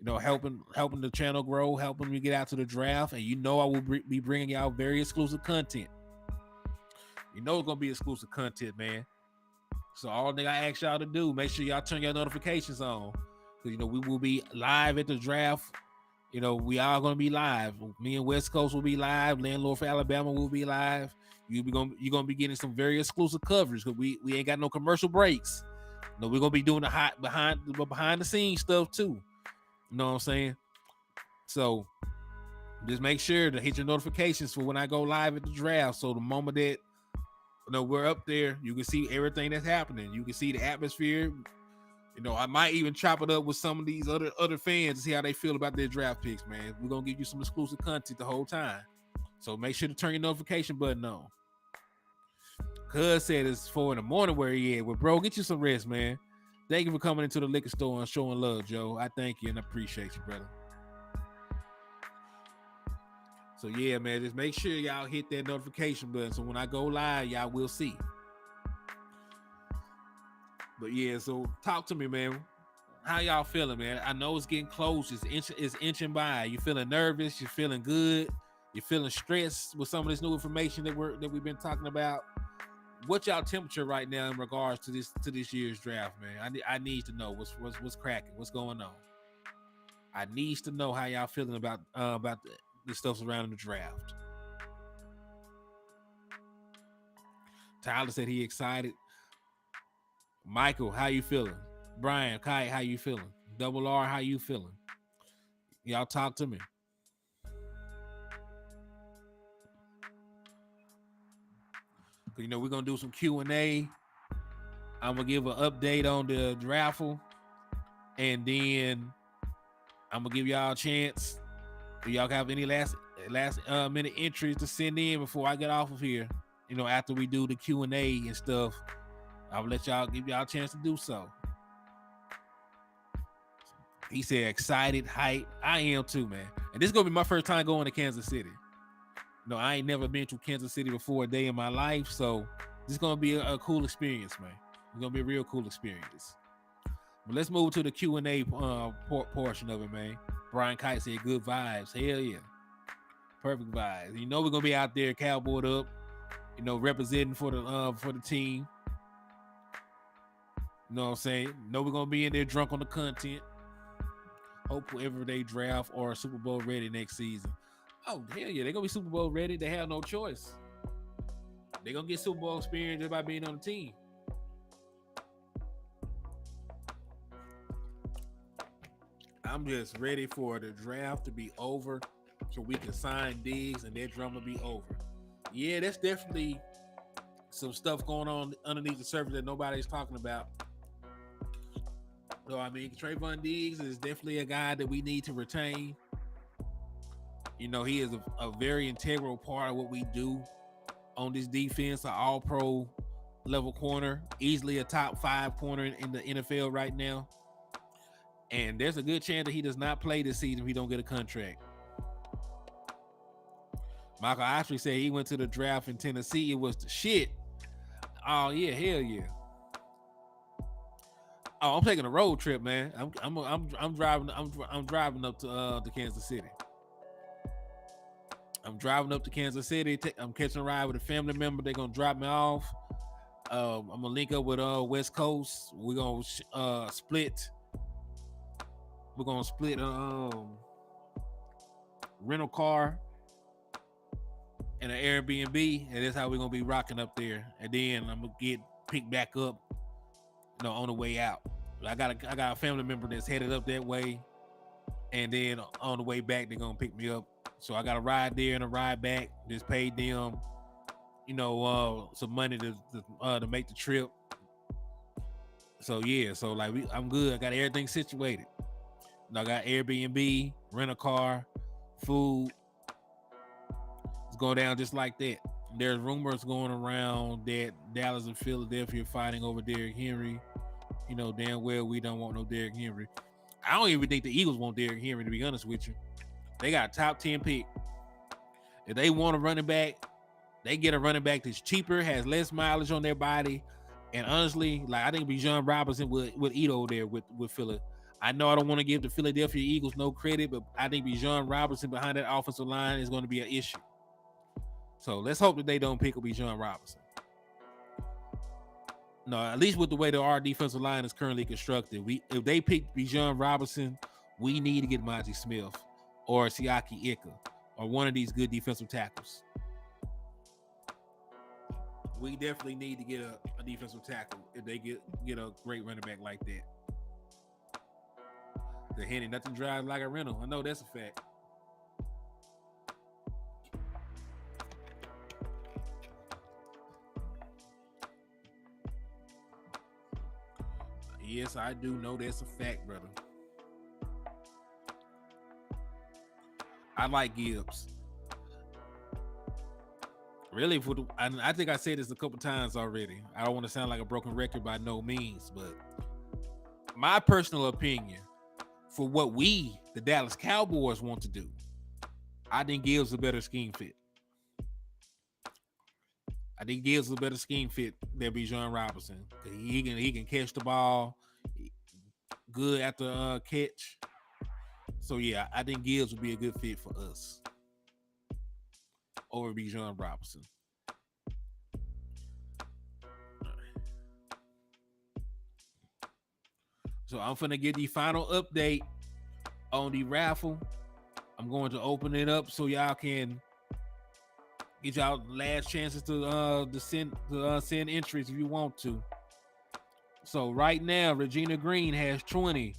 Speaker 1: helping the channel grow, helping me get out to the draft. And I will be bringing y'all very exclusive content. It's going to be exclusive content, man. So all that I ask y'all to do, make sure y'all turn your notifications on. Because, we will be live at the draft. We are going to be live. Me and West Coast will be live. Landlord for Alabama will be live. You're going to be getting some very exclusive coverage because we ain't got no commercial breaks. We're going to be doing the hot behind the scenes stuff too. You know what I'm saying? So just make sure to hit your notifications for when I go live at the draft. So the moment that we're up there, you can see everything that's happening. You can see the atmosphere. I might even chop it up with some of these other fans to see how they feel about their draft picks, man. We're going to give you some exclusive content the whole time. So make sure to turn your notification button on. Cuz said it's 4 in the morning where he at. Well, bro, get you some rest, man. Thank you for coming into the liquor store and showing love, Joe. I thank you and I appreciate you, brother. So yeah, man, just make sure y'all hit that notification button so when I go live, y'all will see. But yeah, so talk to me, man. How y'all feeling, man? I know it's getting close. It's inching by. You feeling nervous? You feeling good? You feeling stressed with some of this new information that we've been talking about? What's y'all temperature right now in regards to this year's draft, man? I need to know what's cracking, what's going on. I need to know how y'all feeling about the stuff surrounding the draft. Tyler said he excited. Michael, how you feeling? Brian, Kai, how you feeling? Double R, how you feeling? Y'all talk to me. We're going to do some Q&A. I'm going to give an update on the Raffle. And then I'm going to give y'all a chance. Do y'all have any last minute entries to send in before I get off of here? After we do the Q&A and stuff, I'll give y'all a chance to do so. He said excited, hype. I am too, man. And this is going to be my first time going to Kansas City. I ain't never been to Kansas City before a day in my life. So this is going to be a cool experience, man. It's going to be a real cool experience. But let's move to the Q&A portion of it, man. Brian Kite said good vibes. Hell yeah. Perfect vibes. We're going to be out there cowboyed up, representing for the team. You know what I'm saying? We're going to be in there drunk on the content. Hopefully everyday draft or Super Bowl ready next season. Oh, hell yeah. They're going to be Super Bowl ready. They have no choice. They're going to get Super Bowl experience just by being on the team. I'm just ready for the draft to be over so we can sign Diggs and that drama be over. Yeah, that's definitely some stuff going on underneath the surface that nobody's talking about. So, Trayvon Diggs is definitely a guy that we need to retain. He is a very integral part of what we do on this defense, an all-pro level corner, easily a top 5 corner in the NFL right now. And there's a good chance that he does not play this season if he don't get a contract. Michael actually said he went to the draft in Tennessee. It was the shit. Oh yeah, hell yeah. Oh, I'm taking a road trip, man. I'm driving. I'm driving up to Kansas City. I'm driving up to Kansas City. I'm catching a ride with a family member. They're gonna drop me off. I'm gonna link up with West Coast. We're gonna split. We're gonna split rental car and an Airbnb, and that's how we're gonna be rocking up there. And then I'm gonna get picked back up, on the way out. I got a family member that's headed up that way, and then on the way back they're gonna pick me up. So I got a ride there and a ride back. Just paid them, some money to make the trip. So yeah, so like I'm good. I got everything situated. I got Airbnb, rent a car, food. It's going down just like that. There's rumors going around that Dallas and Philadelphia are fighting over Derrick Henry. Damn well we don't want no Derrick Henry. I don't even think the Eagles want Derrick Henry, to be honest with you. They got a top 10 pick. If they want a running back, they get a running back that's cheaper, has less mileage on their body. And honestly, like I think Bijan Robinson would eat over there with Philly. I know I don't want to give the Philadelphia Eagles no credit, but I think Bijan Robinson behind that offensive line is going to be an issue. So let's hope that they don't pick up Bijan Robinson. No, at least with the way that our defensive line is currently constructed, if they pick Bijan Robinson, we need to get Monty Smith or Siaki Ika or one of these good defensive tackles. We definitely need to get a defensive tackle if they get a great running back like that. The Henny, nothing drives like a rental. I know that's a fact. Yes, I do know that's a fact, brother. I like Gibbs. Really, I think I said this a couple times already. I don't want to sound like a broken record by no means, but my personal opinion for what we, the Dallas Cowboys, want to do, I think Gibbs a better scheme fit. I think Gibbs is a better scheme fit than Bijan Robinson. He can catch the ball, good after catch. So yeah, I think Gibbs would be a good fit for us over Bijan Robinson. So I'm finna get the final update on the raffle. I'm going to open it up so y'all can get y'all last chances to send entries if you want to. So right now, Regina Green has 20.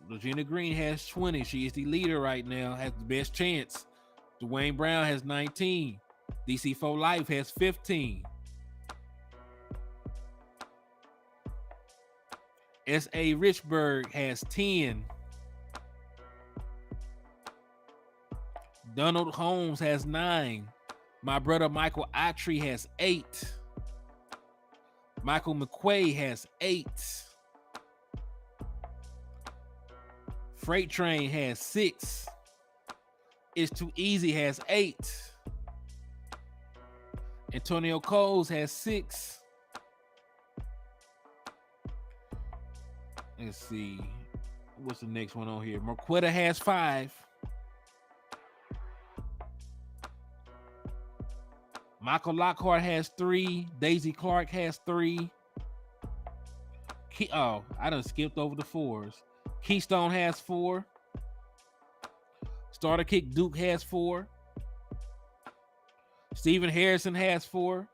Speaker 1: Regina Green has 20. She is the leader right now, has the best chance. Dwayne Brown has 19. DC4 Life has 15. S.A. Richburg has 10. Donald Holmes has 9. My brother Michael Attree has 8. Michael McQuay has 8. Freight Train has 6. It's Too Easy has 8. Antonio Coles has 6. Let's see. What's the next one on here? Marquetta has 5. Michael Lockhart has 3. Daisy Clark has 3. I done skipped over the 4s. Keystone has 4. Starter Kick Duke has 4. Stephen Harrison has 4.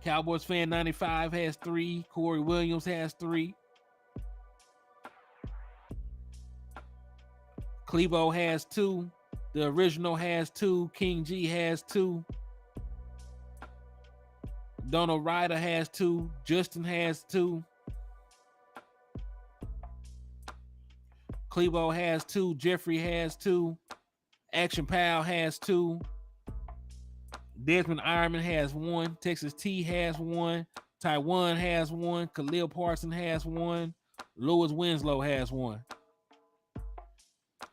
Speaker 1: Cowboys Fan 95 has 3. Corey Williams has 3. Clevo has 2. The Original has 2. King G has 2. Donald Ryder has 2. Justin has 2. Clevo has 2. Jeffrey has 2. Action Pal has 2. Desmond Ironman has 1. Texas T has 1. Taiwan has 1. Khalil Parson has 1. Lewis Winslow has 1.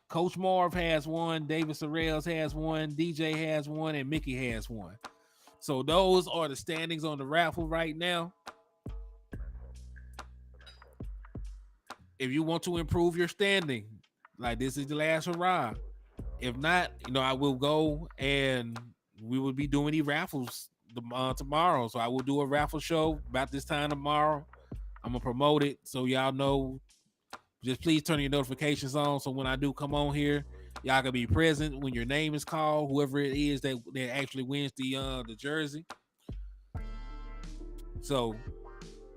Speaker 1: Coach Marv has 1. David Sorrells has 1. DJ has 1. And Mickey has 1. So those are the standings on the raffle right now. If you want to improve your standing, like this is the last hurrah. If not, I will go and we will be doing the raffles tomorrow. So I will do a raffle show about this time tomorrow. I'm going to promote it so y'all know. Just please turn your notifications on so when I do come on here, y'all can be present when your name is called, whoever it is that actually wins the jersey. So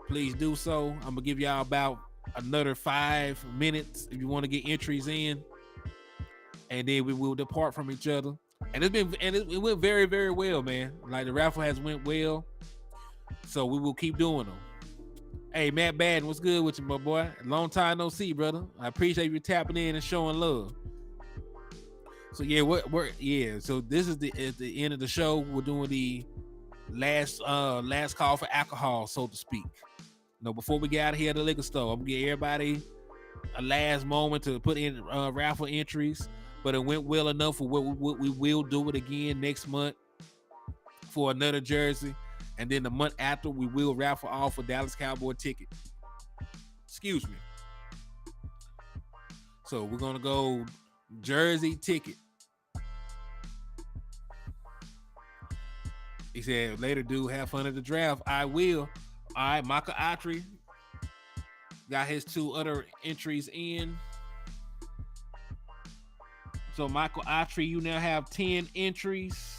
Speaker 1: please do so. I'm going to give y'all about another 5 minutes if you want to get entries in. And then we will depart from each other. And it went very, very well, man. Like the raffle has went well. So we will keep doing them. Hey, Matt Badden, what's good with you, my boy? Long time no see, brother. I appreciate you tapping in and showing love. So yeah, so this is at the end of the show. We're doing the last call for alcohol, so to speak. Before we get out of here at the liquor store, I'm gonna give everybody a last moment to put in raffle entries. But it went well enough for what we will do it again next month for another jersey. And then the month after, we will raffle off a Dallas Cowboy ticket. Excuse me. So we're going to go jersey ticket. He said, later, dude, have fun at the draft. I will. All right, Maka Atri got his 2 other entries in. So, Michael Atri, you now have 10 entries.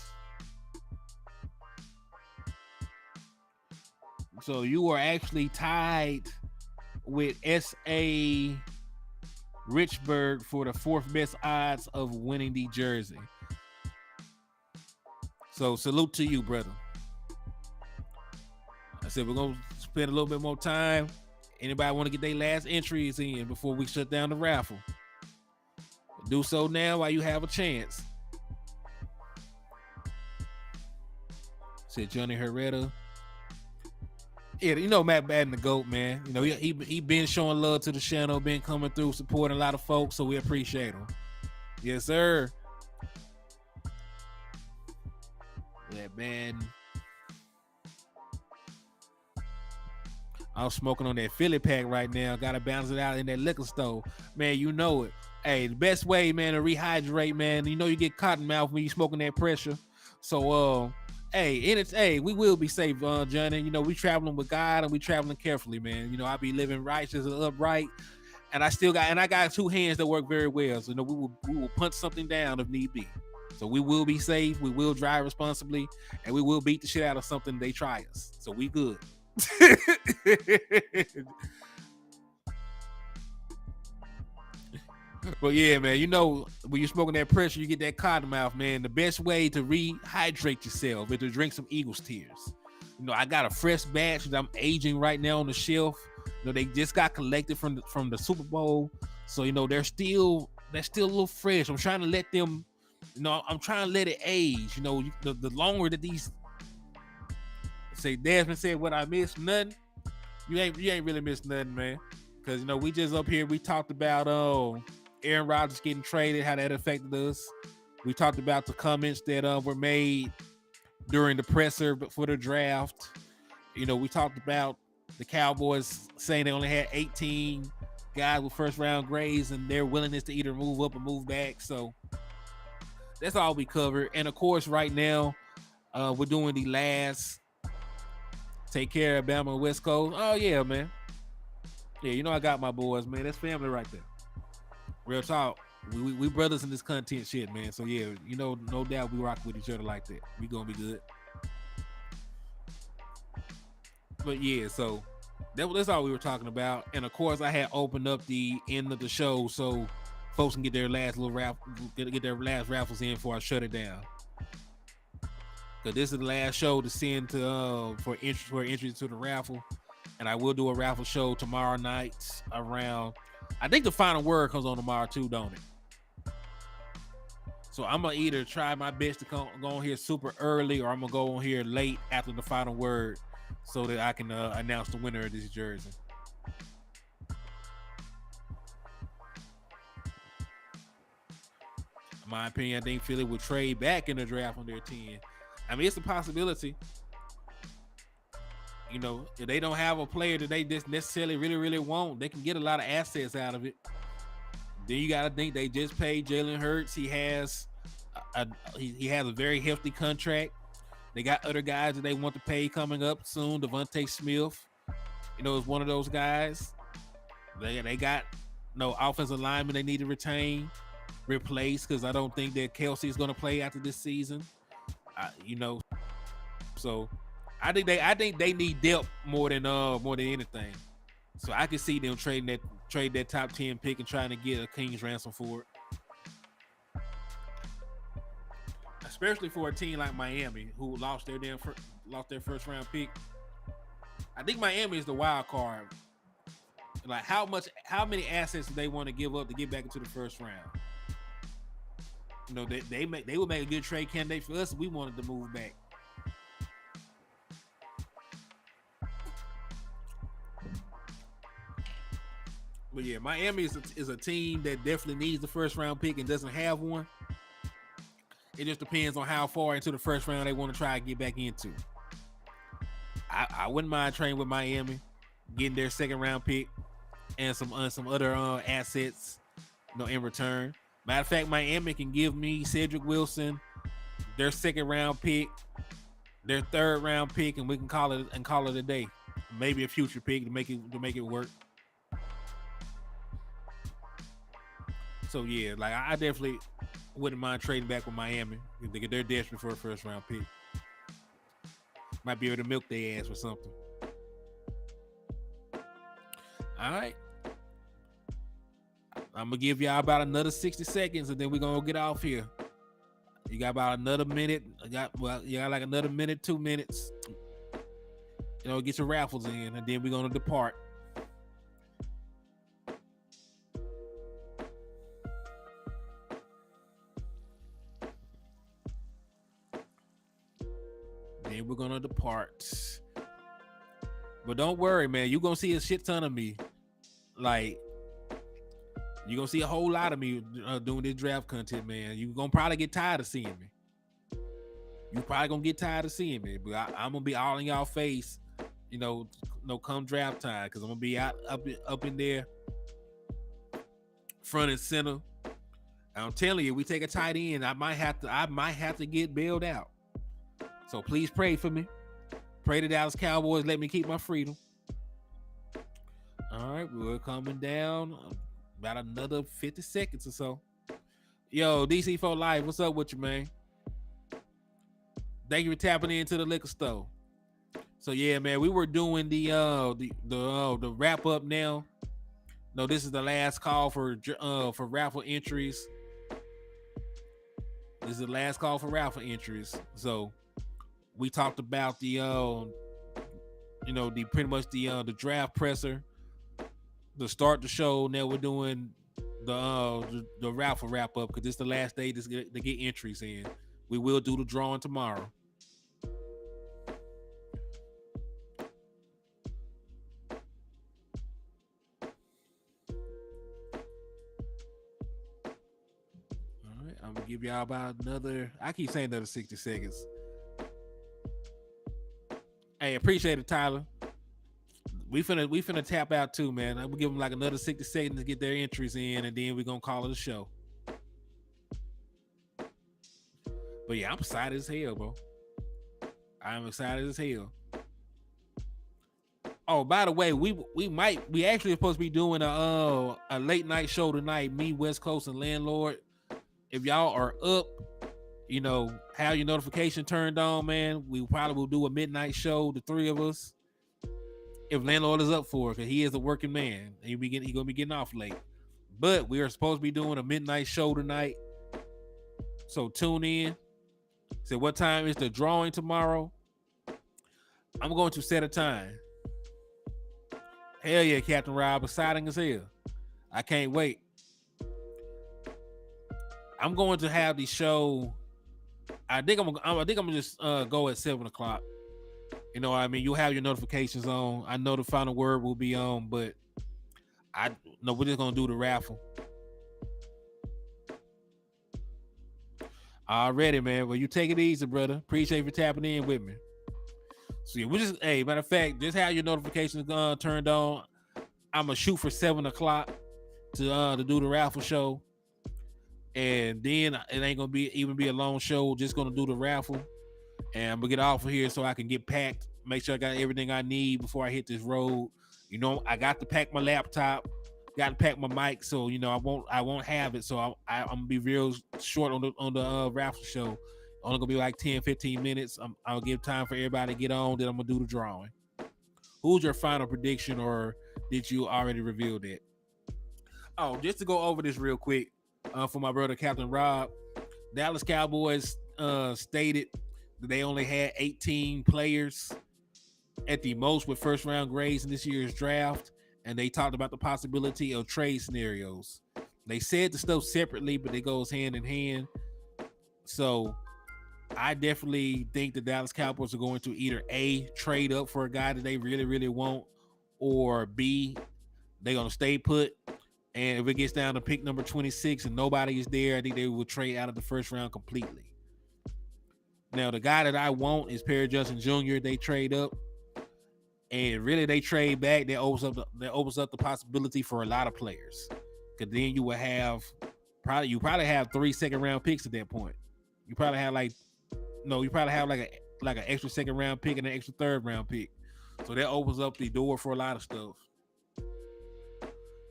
Speaker 1: So, you are actually tied with S.A. Richburg for the 4th best odds of winning the jersey. So, salute to you, brother. I said we're going to spend a little bit more time. Anybody want to get their last entries in before we shut down the raffle? Do so now while you have a chance. Said Johnny Herrera. Yeah, Matt Badden, the GOAT, man. He been showing love to the channel, been coming through, supporting a lot of folks, so we appreciate him. Yes, sir. Matt Badden. I'm smoking on that Philly pack right now. Got to balance it out in that liquor store. Man, you know it. Hey, the best way, man, to rehydrate, man. You get cotton mouth when you smoking that pressure. So, we will be safe, Johnny. We traveling with God and we traveling carefully, man. I be living righteous and upright, and I got 2 hands that work very well. So, we will punch something down if need be. So we will be safe. We will drive responsibly, and we will beat the shit out of something they try us. So we good. But yeah, man, when you're smoking that pressure, you get that cotton mouth, man. The best way to rehydrate yourself is to drink some Eagles Tears. I got a fresh batch that I'm aging right now on the shelf. They just got collected from the Super Bowl, so they're still a little fresh. I'm trying to let them, I'm trying to let it age. The longer that these, say Desmond said, what I missed, nothing. You ain't really missed nothing, man. Because we just up here, we talked about Aaron Rodgers getting traded, how that affected us. We talked about the comments that were made during the presser for the draft. We talked about the Cowboys saying they only had 18 guys with first round grades and their willingness to either move up or move back. So that's all we covered. And of course, right now, we're doing the last Take Care of Bama West Coast. Oh yeah, man. Yeah, I got my boys, man. That's family right there. Real talk. We brothers in this content shit, man. So yeah, no doubt we rock with each other like that. We gonna be good. But yeah, so that's all we were talking about. And of course, I had opened up the end of the show so folks can get their last get their last raffles in before I shut it down. Cause this is the last show to send to for entry to the raffle, and I will do a raffle show tomorrow night around. I think the final word comes on tomorrow too, don't it? So I'm gonna either try my best to go on here super early, or I'm gonna go on here late after the final word, so that I can announce the winner of this jersey. In my opinion, I think Philly will trade back in the draft on their 10. I mean, it's a possibility. You know, if they don't have a player that they just necessarily really want, they can get a lot of assets out of it. Then you got to think they just paid Jalen Hurts. He has he has a very hefty contract. They got other guys that they want to pay coming up soon. Devontae Smith, you know, is one of those guys. They got no offensive lineman they need to replace, because I don't think that Kelsey is going to play after this season. You know, so I think they need depth more than anything. So I can see them trade that top 10 pick and trying to get a king's ransom for it. Especially for a team like Miami, who lost their first round pick. I think Miami is the wild card. Like, how many assets do they want to give up to get back into the first round? You know, they would make a good trade candidate for us if we wanted to move back. But yeah, Miami is a team that definitely needs the first round pick and doesn't have one. It just depends on how far into the first round they want to try to get back into. I wouldn't mind trading with Miami, getting their second round pick and some other assets, you know, in return. Matter of fact, Miami can give me Cedric Wilson, their second round pick, their third round pick, and we can call it a day. Maybe a future pick to make it work. So yeah, like I definitely wouldn't mind trading back with Miami. They're desperate for a first round pick. Might be able to milk their ass or something. All right. I'm gonna give y'all about another 60 seconds, and then we're gonna get off here. You got about another minute. You got like another minute, 2 minutes. You know, get your raffles in, and then we're gonna depart. Then we're gonna depart. But don't worry, man. You're gonna see a shit ton of me. Like, you're gonna see a whole lot of me doing this draft content, man. You're gonna probably get tired of seeing me. You probably gonna get tired of seeing me, but I'm gonna be all in y'all face, you know, come draft time, because I'm gonna be up in there, front and center. I'm telling you, we take a tight end, I might have to get bailed out. So please pray for me. Pray to Dallas Cowboys, let me keep my freedom. All right, we're coming down about another 50 seconds or so. Yo, DC4 Live, what's up with you, man? Thank you for tapping into the liquor store. So yeah, man, we were doing the wrap up now. No, this is the last call for raffle entries. This is the last call for raffle entries. So we talked about the pretty much the draft presser, the start the show. Now we're doing the raffle wrap up, because this is the last day to get entries in. We will do the drawing tomorrow. All right, I'm gonna give y'all about another. I keep saying another 60 seconds. Hey, appreciate it, Tyler. We finna tap out too, man. I'm gonna give them like another 60 seconds to get their entries in, and then we're gonna call it a show. But yeah, I'm excited as hell, bro. I'm excited as hell. Oh, by the way, we actually are supposed to be doing a late night show tonight. Me, West Coast, and Landlord. If y'all are up, you know, have your notification turned on, man. We probably will do a midnight show, the three of us. If Landlord is up for it, because he is a working man. He's gonna be getting off late. But we are supposed to be doing a midnight show tonight. So tune in. So what time is the drawing tomorrow? I'm going to set a time. Hell yeah, Captain Rob, exciting as hell. I can't wait. I'm going to have the show. I think I'm gonna just go at 7:00. You know what I mean? You'll have your notifications on. I know the final word will be on, but we're just gonna do the raffle. Already, man. Well, you take it easy, brother. Appreciate you for tapping in with me. So yeah, we just matter of fact, just have your notifications turned on. I'm gonna shoot for 7:00 to do the raffle show, and then it ain't gonna be a long show. Just gonna do the raffle, and I'm gonna get off of here so I can get packed. Make sure I got everything I need before I hit this road. You know, I got to pack my laptop, got to pack my mic, so you know I won't have it. So I'm gonna be real short on the raffle show. Only gonna be like 10-15 minutes. I'll give time for everybody to get on. Then I'm gonna do the drawing. Who's your final prediction, or did you already reveal that? Oh, just to go over this real quick, for my brother Captain Rob, Dallas Cowboys stated that they only had 18 players at the most with first round grades in this year's draft, and they talked about the possibility of trade scenarios. They said the stuff separately, but it goes hand in hand. So I definitely think the Dallas Cowboys are going to either A, trade up for a guy that they really, really want, or B, they're going to stay put. And if it gets down to pick number 26 and nobody is there, I think they will trade out of the first round completely. Now, the guy that I want is Perry Johnson Jr. They trade up. And really, they trade back. That opens up the possibility for a lot of players. Because then you probably have 3 second-round picks at that point. You probably have like an extra second-round pick and an extra third-round pick. So that opens up the door for a lot of stuff.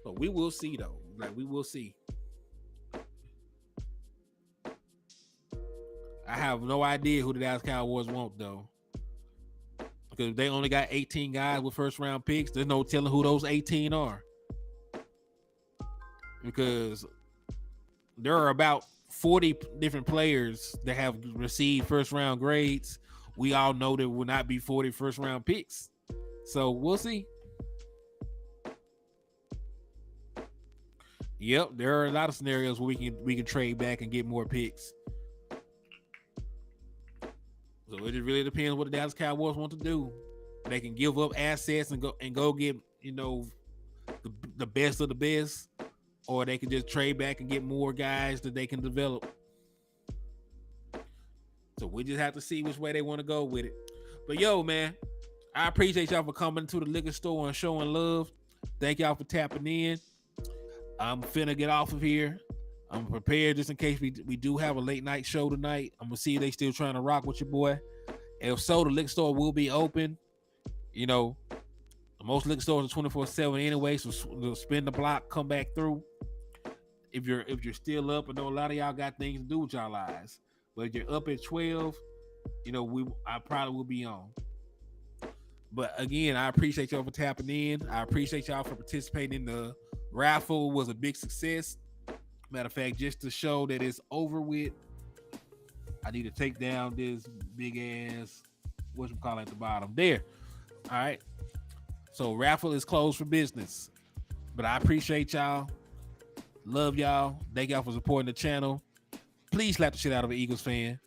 Speaker 1: But we will see, though. We will see. I have no idea who the Dallas Cowboys want, though. Because they only got 18 guys with first-round picks. There's no telling who those 18 are. Because there are about 40 different players that have received first-round grades. We all know there will not be 40 first-round picks. So we'll see. Yep, there are a lot of scenarios where we can trade back and get more picks. So it just really depends what the Dallas Cowboys want to do. They can give up assets and go get, you know, the best of the best, or they can just trade back and get more guys that they can develop. So we just have to see which way they want to go with it. But yo, man, I appreciate y'all for coming to the liquor store and showing love. Thank y'all for tapping in. I'm finna get off of here. I'm prepared just in case we do have a late night show tonight. I'm gonna see if they still trying to rock with your boy. If so, the liquor store will be open. You know, most liquor stores are 24/7 anyway, so spin the block, come back through. If you're still up, I know a lot of y'all got things to do with y'all lives. But if you're up at 12, you know, I probably will be on. But again, I appreciate y'all for tapping in. I appreciate y'all for participating in the raffle. It was a big success. Matter of fact, just to show that it's over with, I need to take down this big ass, whatchamacallit at the bottom there. All right. So raffle is closed for business. But I appreciate y'all. Love y'all. Thank y'all for supporting the channel. Please slap the shit out of an Eagles fan.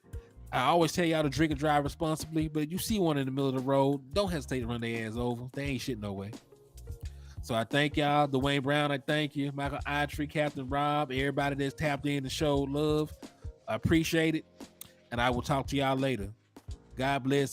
Speaker 1: I always tell y'all to drink and drive responsibly, but if you see one in the middle of the road, don't hesitate to run their ass over. They ain't shit no way. So I thank y'all. Dwayne Brown, I thank you. Michael Idrey, Captain Rob, everybody that's tapped in to show love. I appreciate it. And I will talk to y'all later. God bless.